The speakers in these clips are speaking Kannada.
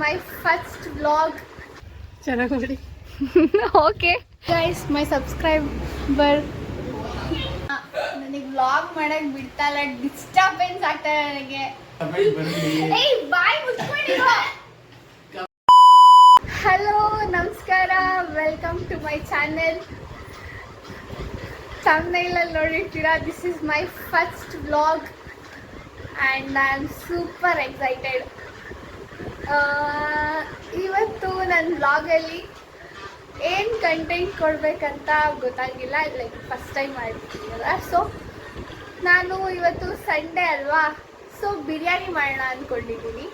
my first vlog. ಚೆನ್ನಾಗಿ ಮಾಡಿ. Okay guys, my subscriber ನನಗೆ ವ್ಲಾಗ್ ಮಾಡಕ್ ಬಿಡ್ತಾ ಇಲ್ಲ, ಡಿಸ್ಟರ್ಬೆನ್ಸ್ ಆಗ್ತಾ ಇದೆ ನನಗೆ. ಏಯ್ ಬಾಯ್ ಮುಚ್ಕೊಂಡಿರೋ. ಹಲೋ ನಮಸ್ಕಾರ, welcome to my channel. thumbnail ಅಲ್ಲಿ ನೋಡಿರ್ತೀರಾ, this is my first vlog and I am super excited. ಇವತ್ತು ನನ್ನ ವ್ಲಾಗಲ್ಲಿ ಏನು ಕಂಟೆಂಟ್ ಕೊಡಬೇಕಂತ ಗೊತ್ತಾಗಿಲ್ಲ, ಲೈಕ್ ಫಸ್ಟ್ ಟೈಮ್ ಮಾಡ್ತಿದ್ದೀನಲ್ಲ. ಸೊ ನಾನು ಇವತ್ತು ಸಂಡೇ ಅಲ್ವಾ, ಸೊ ಬಿರಿಯಾನಿ ಮಾಡೋಣ ಅಂದ್ಕೊಂಡಿದ್ದೀನಿ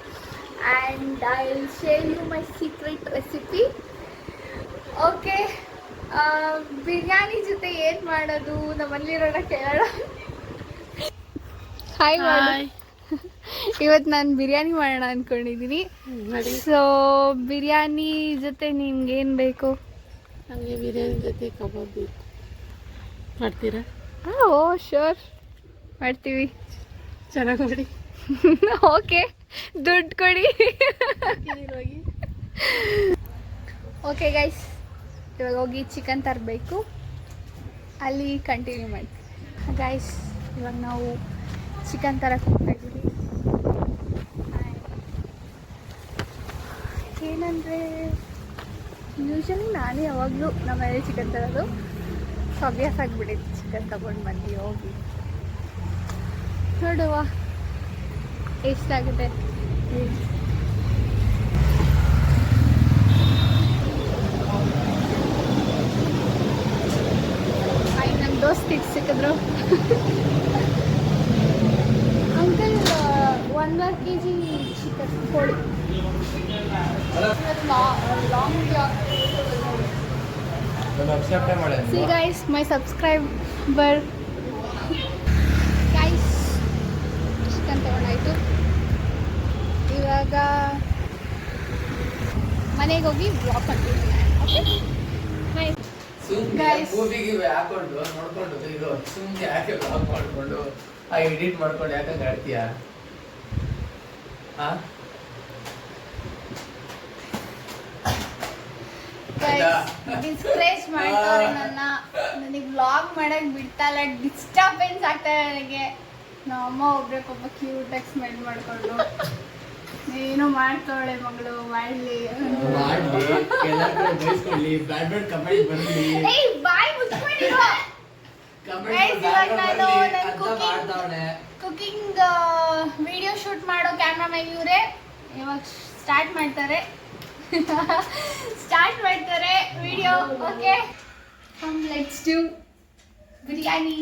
and I will share you my secret recipe. Okay, biryani ಜೊತೆ ಏನು ಮಾಡೋದು ನಮ್ಮಲ್ಲಿರೋಣ ಕೇಳೋಣ. ಹಾಯ್ ಮಾಡಿ. ಇವತ್ತು ನಾನು ಬಿರಿಯಾನಿ ಮಾಡೋಣ ಅಂದ್ಕೊಂಡಿದ್ದೀನಿ. ಸೊ ಬಿರಿಯಾನಿ ಜೊತೆ ನಿಮ್ಗೇನು ಬೇಕು? ನನಗೆ ಬಿರಿಯಾನಿ ಜೊತೆ ಕಬಾಬ್ ಬೇಕು. ಮಾಡ್ತೀರಾ? ಓ ಶ್ಯೂರ್, ಮಾಡ್ತೀವಿ. ಚೆನ್ನಾಗಿ ಮಾಡಿ. ಓಕೆ, ದುಡ್ಡು ಕೊಡಿ. ಓಕೆ ಗೈಸ್, ಇವಾಗ ಹೋಗಿ ಚಿಕನ್ ತರಬೇಕು, ಅಲ್ಲಿ ಕಂಟಿನ್ಯೂ ಮಾಡ್ತೀವಿ. ಗೈಸ್, ಇವಾಗ ನಾವು ಚಿಕನ್ ತರಕ್ಕೆ ಹೋಗ್ತಾ ಇದ್ದೀವಿ. ಏನಂದರೆ ಯೂಶಲಿ ನಾನೇ ಯಾವಾಗಲೂ ನಮ್ಮ ಮನೇಲಿ ಚಿಕನ್ ತರೋದು, ಸೊ ಅಭ್ಯಾಸ ಆಗಿಬಿಟ್ಟಿತ್ತು ಚಿಕನ್ ತಗೊಂಡು ಬಂದು ಹೋಗಿ. ನೋಡುವ ಎಷ್ಟಾಗುತ್ತೆ. ನಮ್ಮ ದೋಸ್ತಿ ಸಿಕ್ಕಿದ್ರು. ಅಂಕಲ್ 1.5 kg ಚಿಕನ್ ಕೋಳಿ. See guys, my subscriber guys, chicken ತಗೊಂಡಾಯ್ತು. ಇವಾಗ ಮನೆಗೆ ಹೋಗಿ ಬ್ಲಾಗ್ ಮಾಡ್ತೀನಿ. Okay bye guys. ಮೂವಿಗೆ ಹಾಕೊಂಡು ನೋಡ್ಕೊಂಡು ಇದು ಸುಮ್ಮನೆ ಯಾಕೆ ಬ್ಲಾಗ್ ಮಾಡ್ಕೊಂಡು ಆ ಎಡಿಟ್ ಮಾಡ್ಕೊಂಡು ಯಾಕೆ ಆಡ್ತೀಯಾ? ಡಿಸ್ಕರೇಜ್ ಮಾಡ್ತಾರೆ ನನ್ನ. ನನಗೆ ವ್ಲಾಗ್ ಮಾಡಕ್ ಬಿಡ್ತಾ ಇಲ್ಲ, ಡಿಸ್ಟರ್ಬೆನ್ಸ್ ಆಗ್ತಾ ಇದೆ ನನಗೆ. ನಮ್ಮಮ್ಮ ಒಬ್ರೆ ಪಾಪ ಕ್ಯೂಟಾಗಿ ಸ್ಮೆಲ್ ಮಾಡ್ಕೊಂಡು ಏನೋ ಮಾಡ್ತಾಳೆ ಮಗಳು, ಮಾಡ್ಲಿ ಬಾಯ್ ಮುಚ್ಕೊಂಡಿರೋ. ಕುಕಿಂಗ್ ವಿಡಿಯೋ ಶೂಟ್ ಮಾಡೋ ಕ್ಯಾಮ್ರಾಮನ್ ಇವರೇ. ಇವಾಗ ಸ್ಟಾರ್ಟ್ ಮಾಡ್ತಾರೆ video. Okay, let's do biryani.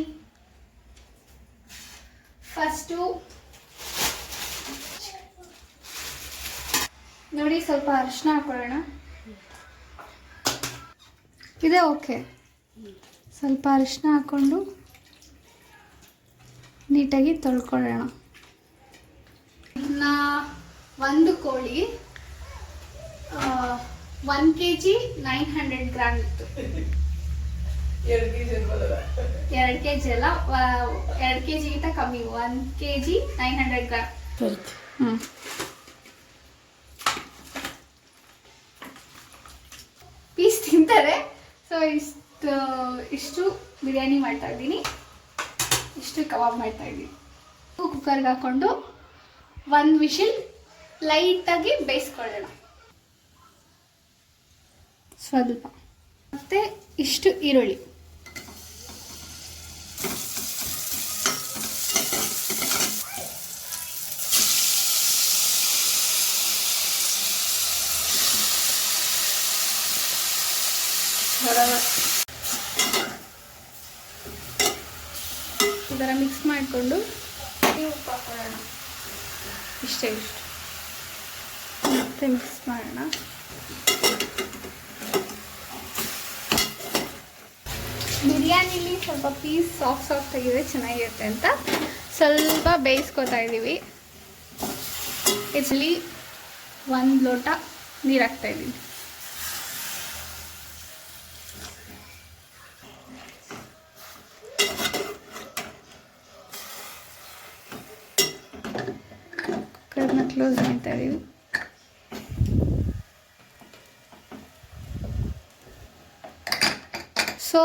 First ನೋಡಿ, ಸ್ವಲ್ಪ ಅರಿಶಿನ ಹಾಕೊಳ್ಳೋಣ. ಇದೆ ಓಕೆ. ಸ್ವಲ್ಪ ಅರಿಶಿನ ಹಾಕ್ಕೊಂಡು ನೀಟಾಗಿ ತೊಳ್ಕೊಳ್ಳೋಣ. ಇನ್ನು ಒಂದು ಕೋಳಿ 1 kg 900 ಗ್ರಾಮ್ ಇತ್ತು. 2 kg ಅಲ್ಲ, 2 kgಗಿಂತ ಕಮ್ಮಿ, 1 kg 900 ಗ್ರಾಮ್. ಪೀಸ್ ತಿಂತಾರೆ. ಸೊ ಇಷ್ಟು ಬಿರಿಯಾನಿ ಮಾಡ್ತಾ ಇದ್ದೀನಿ, ಇಷ್ಟು ಕಬಾಬ್ ಮಾಡ್ತಾ ಇದ್ದೀನಿ. ಕುಕ್ಕರ್ಗೆ ಹಾಕ್ಕೊಂಡು 1 ವಿಶಿಲ್ ಲೈಟಾಗಿ ಬೇಯಿಸ್ಕೊಳ್ಳೋಣ ಸ್ವಲ್ಪ. ಮತ್ತು ಇಷ್ಟು ಈರುಳ್ಳಿ, ಈ ಥರ ಮಿಕ್ಸ್ ಮಾಡಿಕೊಂಡು ಉಪ್ಪು ಹಾಕೊಳ್ಳೋಣ. ಇಷ್ಟೇ, ಇಷ್ಟು ಮತ್ತೆ ಮಿಕ್ಸ್ ಮಾಡೋಣ. ಬಿರಿಯಾನಿಲಿ ಸ್ವಲ್ಪ ಪೀಸ್ ಸಾಫ್ಟ್ ಆಗಿದ್ರೆ ಚೆನ್ನಾಗಿರುತ್ತೆ ಅಂತ ಸ್ವಲ್ಪ ಬೇಯಿಸ್ಕೊತಾ ಇದ್ದೀವಿ. ಇದರಲ್ಲಿ 1 ಲೋಟ ನೀರು ಹಾಕ್ತಾ ಇದ್ದೀನಿ. ಕುಕ್ಕರ್ನ ಕ್ಲೋಸ್ ಮಾಡ್ತಾ ಇದ್ದೀವಿ. ಸೊ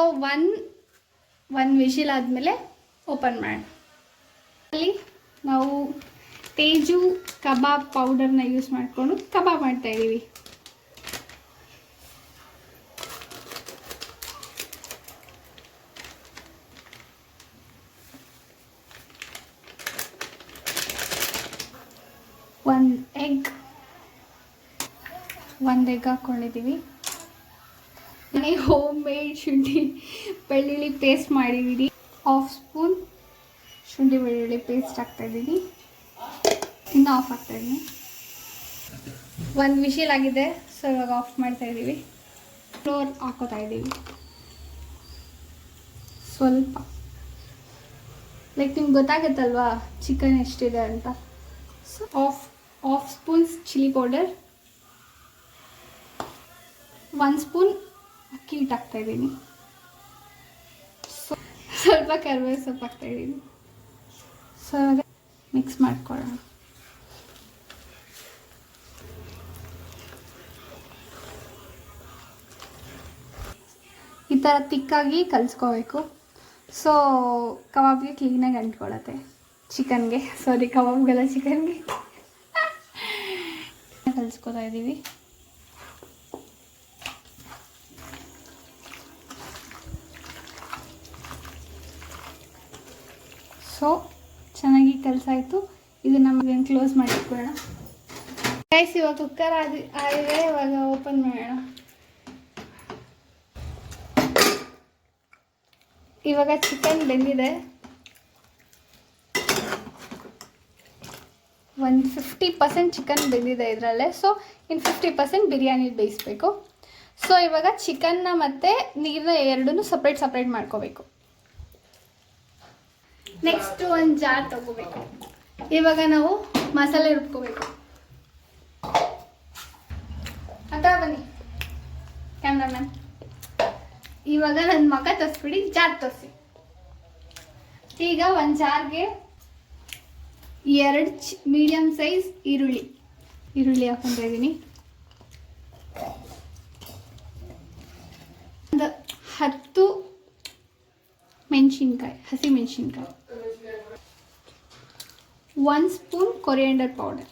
ಒನ್ ವಿಶಿಲ್ ಆದಮೇಲೆ ಓಪನ್ ಮಾಡೋಣ. ಅಲ್ಲಿ ನಾವು ತೇಜು ಕಬಾಬ್ ಪೌಡರ್ನ ಯೂಸ್ ಮಾಡಿಕೊಂಡು ಕಬಾಬ್ ಮಾಡ್ತಾಯಿದ್ದೀವಿ. ಒಂದು ಎಗ್ ಹಾಕ್ಕೊಂಡಿದ್ದೀವಿ. ಮನೆ ಹೋಮ್ ಮೇಡ್ ಶುಂಠಿ ಬೆಳ್ಳುಳ್ಳಿ ಪೇಸ್ಟ್ ಮಾಡಿದ್ದೀನಿ. 1/2 ಸ್ಪೂನ್ ಶುಂಠಿ ಬೆಳ್ಳುಳ್ಳಿ ಪೇಸ್ಟ್ ಹಾಕ್ತಾಯಿದ್ದೀನಿ. ಇನ್ನೂ ಆಫ್ ಆಗ್ತಾಯಿದ್ದೀನಿ. 1 ವಿಶಿಲ್ ಆಗಿದೆ, ಸೊ ಇವಾಗ ಆಫ್ ಮಾಡ್ತಾಯಿದ್ದೀವಿ. ಫ್ಲೋರ್ ಹಾಕೋತಾ ಇದ್ದೀವಿ ಸ್ವಲ್ಪ. ಲೈಕ್ ನಿಮ್ಗೆ ಗೊತ್ತಾಗುತ್ತಲ್ವಾ ಚಿಕನ್ ಎಷ್ಟಿದೆ ಅಂತ. So half spoons chilli powder, 1 spoon ಅಕ್ಕಿ ಹಿಟ್ಟು ಹಾಕ್ತಾಯಿದ್ದೀನಿ. ಸ್ವಲ್ಪ ಕರಿಬೇವು ಸೊಪ್ಪು ಹಾಕ್ತಾಯಿದ್ದೀನಿ. ಸೊ ಇವಾಗ ಮಿಕ್ಸ್ ಮಾಡ್ಕೊಳ್ಳೋಣ. ಈ ಥರ ತಿಕ್ಕಾಗಿ ಕಲಿಸ್ಕೋಬೇಕು. ಸೊ ಕಬಾಬ್ಗೆ ಕ್ಲೀನಾಗಿ ಅಂಟ್ಕೊಳ್ಳುತ್ತೆ. ಚಿಕನ್ಗೆ ಕಬಾಬ್ಗೆಲ್ಲ ಚಿಕನ್ಗೆ ಕಲಿಸ್ಕೊತಾ ಇದ್ದೀವಿ. ಸೊ ಚೆನ್ನಾಗಿ ಕಲಸಾಯಿತು. ಇದು ನಮಗೆ ಕ್ಲೋಸ್ ಮಾಡಿ ಇಟ್ಕೊಳ್ಳೋಣ. ಗೈಸ್ ಇವಾಗ ಕುಕ್ಕರ್ ಆಗಿದೆ, ಇವಾಗ ಓಪನ್ ಮಾಡೋಣ. ಇವಾಗ ಚಿಕನ್ ಬೆಂದಿದೆ. 50% ಚಿಕನ್ ಬೆಂದಿದೆ ಇದರಲ್ಲೇ. ಸೊ ಇನ್ನು 50% ಬಿರಿಯಾನಿ ಬೇಯಿಸ್ಬೇಕು. ಸೊ ಇವಾಗ ಚಿಕನ್ನ ಮತ್ತು ನೀರನ್ನ ಎರಡನ್ನೂ ಸಪ್ರೇಟ್ ಮಾಡ್ಕೋಬೇಕು. ನೆಕ್ಸ್ಟ್ ಒಂದು ಜಾರ್ ತಗೋಬೇಕು. ಇವಾಗ ನಾವು ಮಸಾಲೆ ರುಬ್ಕೋಬೇಕು. ಅಂತ ಬನ್ನಿ ಕ್ಯಾಮ್ರಾಮನ್. ಇವಾಗ ನನ್ನ ಮಗ ತರಿಸ್ಬಿಡಿ, ಜಾರ್ ತರಿಸಿ. ಈಗ ಒಂದು ಜಾರ್ಗೆ 2 ಮೀಡಿಯಮ್ ಸೈಜ್ ಈರುಳ್ಳಿ ಹಾಕ್ಕೊತಾ ಇದ್ದೀನಿ. ಒಂದು 10 ಮೆಣಸಿನ್ಕಾಯಿ, ಹಸಿ ಮೆಣಸಿನ್ಕಾಯಿ, 1 ಸ್ಪೂನ್ ಕೊರಿಯಾಂಡರ್ ಪೌಡರ್,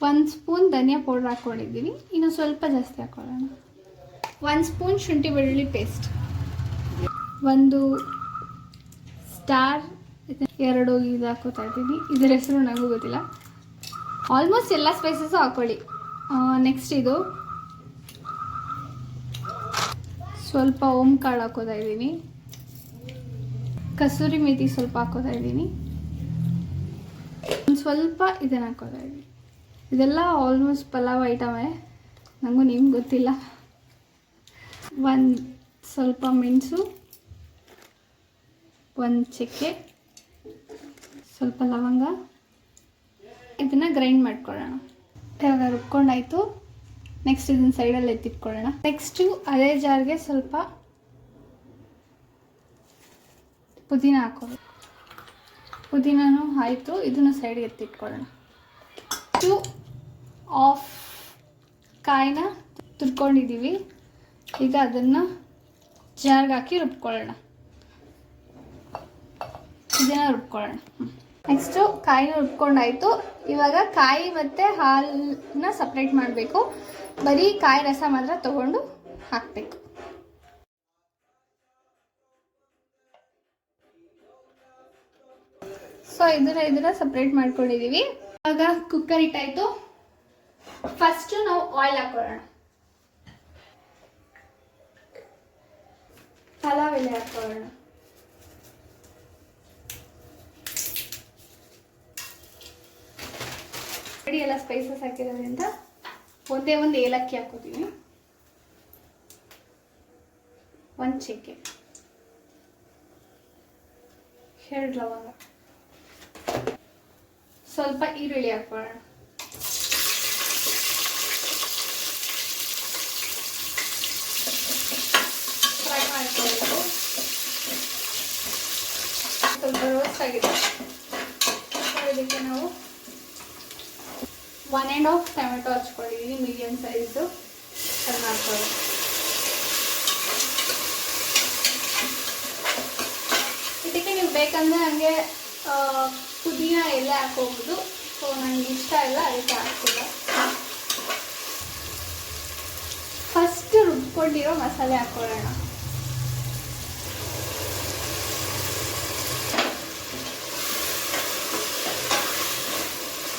1 ಸ್ಪೂನ್ ಧನಿಯಾ ಪೌಡರ್ ಹಾಕ್ಕೊಂಡಿದ್ದೀನಿ. ಇನ್ನು ಸ್ವಲ್ಪ ಜಾಸ್ತಿ ಹಾಕ್ಕೊಳ್ಳೋಣ. 1 ಸ್ಪೂನ್ ಶುಂಠಿ ಬೆಳ್ಳುಳ್ಳಿ ಪೇಸ್ಟ್, 1 ಸ್ಟಾರ್ 2 ಇದು ಹಾಕೋತಾ ಇದ್ದೀನಿ. ಇದರ ಹೆಸರು ನನಗೂ ಗೊತ್ತಿಲ್ಲ. ಆಲ್ಮೋಸ್ಟ್ ಎಲ್ಲ ಸ್ಪೈಸಸ್ಸು ಹಾಕ್ಕೊಳ್ಳಿ. ನೆಕ್ಸ್ಟ್ ಇದು ಸ್ವಲ್ಪ ಕಾಳು ಹಾಕೋತಾ ಇದ್ದೀನಿ. ಕಸೂರಿ ಮೇಥಿ ಸ್ವಲ್ಪ ಹಾಕೋತಾ ಇದ್ದೀನಿ. ಒಂದು ಸ್ವಲ್ಪ ಇದನ್ನು ಹಾಕೋತಾ ಇದ್ದೀನಿ. ಇದೆಲ್ಲ ಆಲ್ಮೋಸ್ಟ್ ಪಲಾವ್ ಐಟಮೇ, ನನಗೂ ನಿಮ್ಗೆ ಗೊತ್ತಿಲ್ಲ. ಒಂದು ಸ್ವಲ್ಪ ಮೆಣಸು, 1 ಚಕ್ಕೆ, ಸ್ವಲ್ಪ ಲವಂಗ. ಇದನ್ನು ಗ್ರೈಂಡ್ ಮಾಡ್ಕೊಳ್ಳೋಣ. ಇವಾಗ ರುಬ್ಕೊಂಡಾಯಿತು. ನೆಕ್ಸ್ಟ್ ಇದನ್ನು ಸೈಡಲ್ಲಿ ಎತ್ತಿಟ್ಕೊಳ್ಳೋಣ. ನೆಕ್ಸ್ಟು ಅದೇ ಜಾರ್ಗೆ ಸ್ವಲ್ಪ ಪುದೀನ ಹಾಕೋಬೇಕು. ಪುದೀನೂ ಆಯಿತು. ಇದನ್ನು ಸೈಡ್ಗೆ ಎತ್ತಿಟ್ಕೊಳ್ಳೋಣ. ಆಫ್ ಕಾಯಿನ ತುರ್ಕೊಂಡಿದ್ದೀವಿ. ಈಗ ಅದನ್ನು ಜಾರ್ಗೆ ಹಾಕಿ ರುಬ್ಕೊಳ್ಳೋಣ. ಇದನ್ನು ರುಬ್ಕೊಳ್ಳೋಣ. ನೆಕ್ಸ್ಟು ಕಾಯಿನ ರುಬ್ಕೊಂಡಾಯಿತು. ಇವಾಗ ಕಾಯಿ ಮತ್ತು ಹಾಲನ್ನ ಸಪ್ರೇಟ್ ಮಾಡಬೇಕು. ಬರೀ ಕಾಯಿ ರಸ ಮಾತ್ರ ತೊಗೊಂಡು ಹಾಕಬೇಕು. ಸೊ ಇದನ್ನ ಸಪ್ರೇಟ್ ಮಾಡ್ಕೊಂಡಿದ್ದೀವಿ. ಇವಾಗ ಕುಕ್ಕರ್ ಇಟ್ಟಾಯಿತು. ಫಸ್ಟು ನಾವು ಆಯಿಲ್ ಹಾಕೊಳ್ಳೋಣ. ಪಲಾವ್ ಎಲೆ ಹಾಕೊಳ್ಳೋಣ. ಎಲ್ಲ ಸ್ಪೈಸಸ್ ಹಾಕಿರೋದ್ರಿಂದ ಒಂದೇ ಒಂದು ಏಲಕ್ಕಿ ಹಾಕೋತೀವಿ, 1 ಚಕ್ಕೆ, 2 ಲವಂಗ, ಸ್ವಲ್ಪ ಈರುಳ್ಳಿ ಹಾಕೋಣ. ಫ್ರೈ ಮಾಡ್ಕೊಳ್ಬೇಕು. ಸ್ವಲ್ಪ ರೋಸ್ಟ್ ಆಗಿದೆ. ಇದಕ್ಕೆ ನಾವು 1 1/2 ಟೊಮೆಟೊ ಹಚ್ಕೊಂಡಿದ್ದೀನಿ, ಮೀಡಿಯಮ್ ಸೈಜು. ಅದು ಮಾಡ್ಕೊಳ್ಳಿ. ಬೇಕಂದರೆ ನನಗೆ ಪುದೀನ ಎಲೆ ಹಾಕೋಬೋದು. ಸೊ ನನಗೆ ಇಷ್ಟ ಇಲ್ಲ, ಅದಕ್ಕೆ ಹಾಕ್ತಿಲ್ಲ. ಫಸ್ಟ್ ರುಬ್ಕೊಂಡಿರೋ ಮಸಾಲೆ ಹಾಕೊಳ್ಳೋಣ.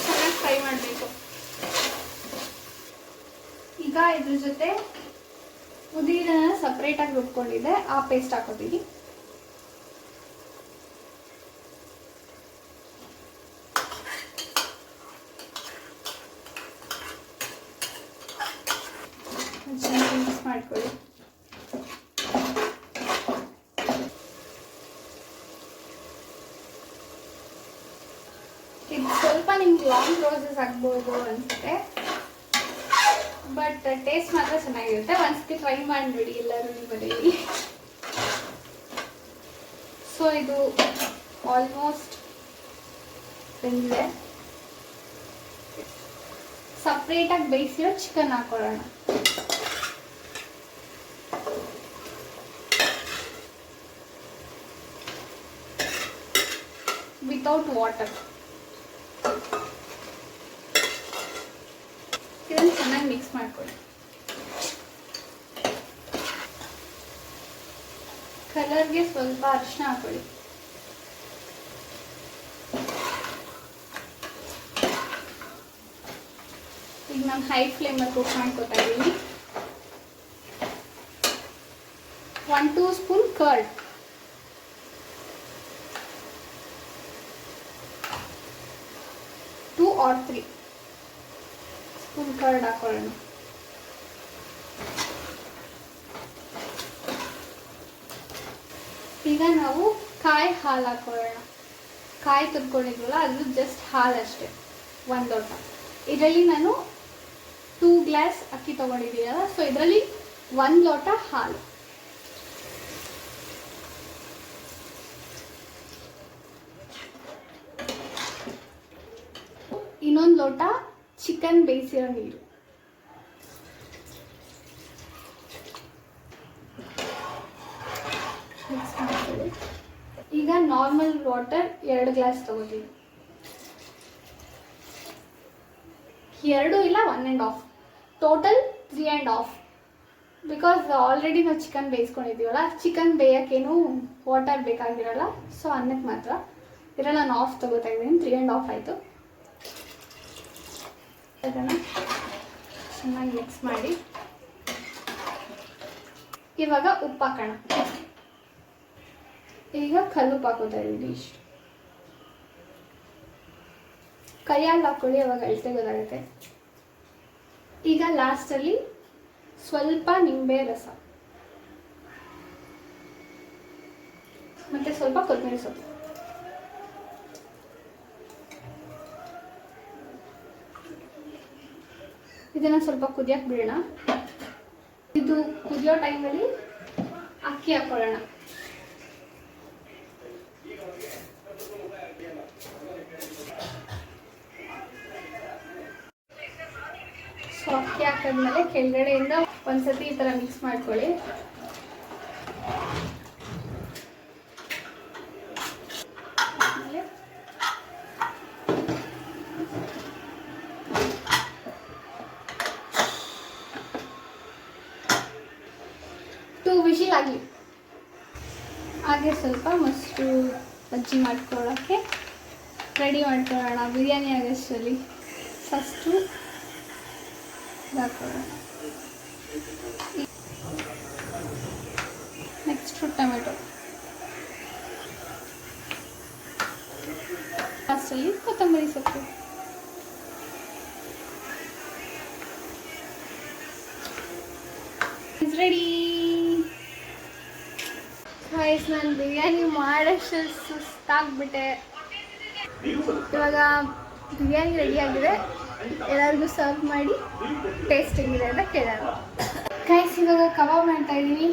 ಚೆನ್ನಾಗಿ ಫ್ರೈ ಮಾಡಬೇಕು. ಈಗ ಇದ್ರ ಜೊತೆ ಪುದೀನ ಸಪ್ರೇಟಾಗಿ ರುಬ್ಕೊಂಡಿದ್ದೆ, ಆ ಪೇಸ್ಟ್ ಹಾಕೋತೀನಿ. ಮಿಕ್ಸ್ ಮಾಡ್ಕೊಳ್ಳಿ. ಇದು ಸ್ವಲ್ಪ ನಿಮ್ಗೆ ಲಾಂಗ್ ಪ್ರೋಸೆಸ್ ಆಗ್ಬೋದು ಅನಿಸುತ್ತೆ, ಬಟ್ ಟೇಸ್ಟ್ ಮಾತ್ರ ಚೆನ್ನಾಗಿರುತ್ತೆ. ಒಂದ್ಸತಿ ಟ್ರೈ ಮಾಡಿಬಿಡಿ ಎಲ್ಲರೂ ನಿಮ್ಮ ಮನೆಯಲ್ಲಿ. ಸೊ ಇದು ಆಲ್ಮೋಸ್ಟ್ ಬೆಂದಿದೆ. ಸಪ್ರೇಟಾಗಿ ಬೇಯಿಸಿರೋ ಚಿಕನ್ ಹಾಕೊಳ್ಳೋಣ. Without water. ಇದನ್ನು ಚೆನ್ನಾಗಿ ಮಿಕ್ಸ್ ಮಾಡ್ಕೊಳ್ಳಿ. ಕಲರ್ಗೆ ಸ್ವಲ್ಪ ಅರಿಶಿನ ಹಾಕೊಳ್ಳಿ. ಈಗ ನಾನು ಹೈ ಫ್ಲೇಮಲ್ಲಿ ಕುಕ್ ಮಾಡ್ಕೊತಾ ಇದ್ದೀನಿ. 1 2 spoon curd, 2 or 3 spoon curd ಹಾಕೊಳ್ಳೋಣ. ಈಗ ನಾವು ಕಾಯಿ ಹಾಲು ಹಾಕೊಳ್ಳೋಣ. ಕಾಯಿ ತುರ್ಕೊಂಡಿದ್ವಲ್ಲ, ಅದು ಜಸ್ಟ್ ಹಾಲು ಅಷ್ಟೇ, 1 ಲೋಟ. ಇದರಲ್ಲಿ ನಾನು 2 ಗ್ಲಾಸ್ ಅಕ್ಕಿ ತೊಗೊಂಡಿದ್ದೀನಲ್ಲ, ಸೊ ಇದರಲ್ಲಿ 1 ಲೋಟ ಹಾಲು. ಇನ್ನೊಂದು ಲೋಟ ಚಿಕನ್ ಬೇಯಿಸಿರೋ ನೀರು. ಮಿಕ್ಸ್ ಮಾಡ್ಕೊಳ್ಳಿ. ಈಗ ನಾರ್ಮಲ್ ವಾಟರ್ 2 ಗ್ಲಾಸ್ ತಗೋತೀವಿ. 2 ಇಲ್ಲ 1.5, ಟೋಟಲ್ 3.5. ಬಿಕಾಸ್ ಆಲ್ರೆಡಿ ನಾವು ಚಿಕನ್ ಬೇಯಿಸ್ಕೊಂಡಿದ್ದೀವಲ್ಲ, ಚಿಕನ್ ಬೇಯೋಕ್ಕೇನು ವಾಟರ್ ಬೇಕಾಗಿರಲ್ಲ. ಸೊ ಅನ್ನಕ್ಕೆ ಮಾತ್ರ ಇದರಲ್ಲಿ ನಾನು ಆಫ್ ತಗೋತಾ ಇದ್ದೀನಿ. 3.5 ಆಯಿತು. ಅದನ್ನು ಚೆನ್ನಾಗಿ ಮಿಕ್ಸ್ ಮಾಡಿ ಇವಾಗ ಉಪ್ಪು ಹಾಕೋಣ. ಈಗ ಕಲ್ಲುಪ್ಪು ಹಾಕೋತಾ ಇದ್ದೀನಿ. ಇಷ್ಟು ಕೈಯಲ್ಲಿ ಹಾಕೊಳ್ಳಿ, ಅವಾಗ ಅಳತೆ ಗೊತ್ತಾಗುತ್ತೆ. ಈಗ ಲಾಸ್ಟಲ್ಲಿ ಸ್ವಲ್ಪ ನಿಂಬೆ ರಸ ಮತ್ತು ಸ್ವಲ್ಪ ಕೊತ್ತಂಬರಿ ಸೊಪ್ಪು. ಇದನ್ನು ಸ್ವಲ್ಪ ಕುದಿಯಕ್ಕೆ ಬಿಡೋಣ. ಇದು ಕುದಿಯೋ ಟೈಮಲ್ಲಿ ಅಕ್ಕಿ ಹಾಕೊಳ್ಳೋಣ. ಸೊ ಅಕ್ಕಿ ಹಾಕಿದ್ಮೇಲೆ ಕೆಳಗಡೆಯಿಂದ ಒಂದ್ಸತಿ ಈ ಥರ ಮಿಕ್ಸ್ ಮಾಡ್ಕೊಳ್ಳಿ. ಆಮೇಲೆ 2 ವಿಷಿಲ್ ಆಗಲಿ. ಹಾಗೆ ಸ್ವಲ್ಪ ಮೊಸರು ಬಜ್ಜಿ ಮಾಡ್ಕೊಳ್ಳೋಕ್ಕೆ ರೆಡಿ ಮಾಡ್ಕೊಳ್ಳೋಣ. ಬಿರಿಯಾನಿ ಆಗೋಷ್ಟರಲ್ಲಿ ಫಸ್ಟು ಹಾಕೊಳ್ಳೋಣ. ನೆಕ್ಸ್ಟು ಟೊಮೆಟೊ, ಲಾಸ್ಟಲ್ಲಿ ಕೊತ್ತಂಬರಿ ಸೊಪ್ಪು. It's ready. ಗೈಸ್, ನಾನು ಬಿರಿಯಾನಿ ಮಾಡೋಷ್ಟು ಸುಸ್ತಾಗ್ಬಿಟ್ಟೆ. ಇವಾಗ ಬಿರಿಯಾನಿ ರೆಡಿಯಾಗಿದೆ. ಎಲ್ಲರಿಗೂ ಸರ್ವ್ ಮಾಡಿ ಟೇಸ್ಟ್ ಹೆಂಗಿದೆ ಅಂತ ಕೇಳೋಣ. ಗೈಸ್, ಇವಾಗ ಕಬಾಬ್ ಮಾಡ್ತಾ ಇದ್ದೀನಿ.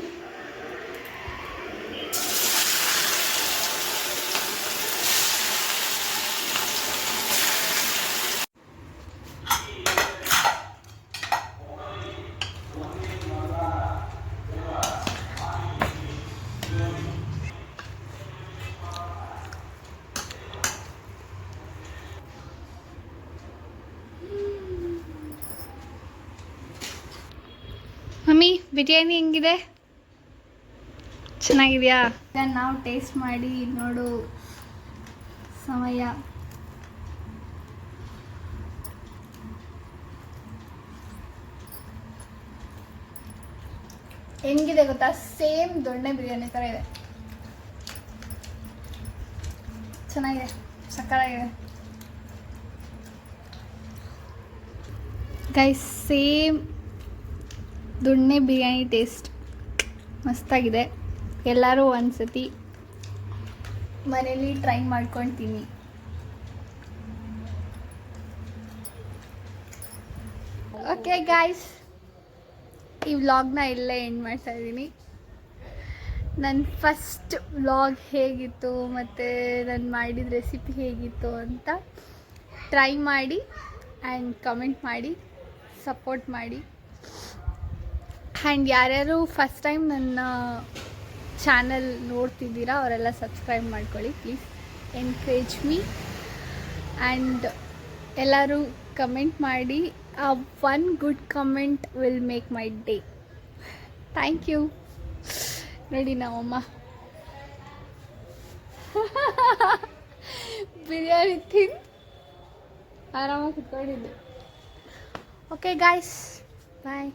ಬಿರಿಯಾನಿ ಹೆಂಗಿದೆ? ಚೆನ್ನಾಗಿದೆಯಾ? ನಾವು ಟೇಸ್ಟ್ ಮಾಡಿ ನೋಡು ಸಮಯ. ಹೆಂಗಿದೆ ಗೊತ್ತಾ? ಸೇಮ್ ದೊಣ್ಣೆ ಬಿರಿಯಾನಿ ಥರ ಇದೆ. ಚೆನ್ನಾಗಿದೆ, ಸಕ್ಕತ್ತಾಗಿದೆ ಗೈಸ್. ಸೇಮ್ ದೊಣ್ಣೆ ಬಿರಿಯಾನಿ ಟೇಸ್ಟ್ ಮಸ್ತಾಗಿದೆ. ಎಲ್ಲರೂ ಒಂದ್ಸತಿ ಮನೇಲಿ ಟ್ರೈ ಮಾಡ್ಕೊಳ್ತೀನಿ. ಓಕೆ ಗಾಯ್ಸ್, ಈ ವ್ಲಾಗ್ನ ಇಲ್ಲೇ ಎಂಡ್ ಮಾಡ್ತಾ ಇದ್ದೀನಿ. ನನ್ನ ಫಸ್ಟ್ ವ್ಲಾಗ್ ಹೇಗಿತ್ತು ಮತ್ತು ನಾನು ಮಾಡಿದ ರೆಸಿಪಿ ಹೇಗಿತ್ತು ಅಂತ ಟ್ರೈ ಮಾಡಿ ಆ್ಯಂಡ್ ಕಮೆಂಟ್ ಮಾಡಿ ಸಪೋರ್ಟ್ ಮಾಡಿ. ಆ್ಯಂಡ್ ಯಾರ್ಯಾರು ಫಸ್ಟ್ ಟೈಮ್ ನನ್ನ ಚಾನಲ್ ನೋಡ್ತಿದ್ದೀರಾ ಅವರೆಲ್ಲ ಸಬ್ಸ್ಕ್ರೈಬ್ ಮಾಡ್ಕೊಳ್ಳಿ ಪ್ಲೀಸ್. Encourage me. ಆ್ಯಂಡ್ ಎಲ್ಲರೂ ಕಮೆಂಟ್ ಮಾಡಿ. One good comment will make my day. Thank you. ನೋಡಿ ನಮ್ಮಮ್ಮ ಬಿರಿಯಾನಿ ತಿಂದು ಆರಾಮಾಗಿ ಕುತ್ಕೊಂಡಿದ್ದೆ. ಓಕೆ ಗಾಯ್ಸ್, ಬಾಯ್.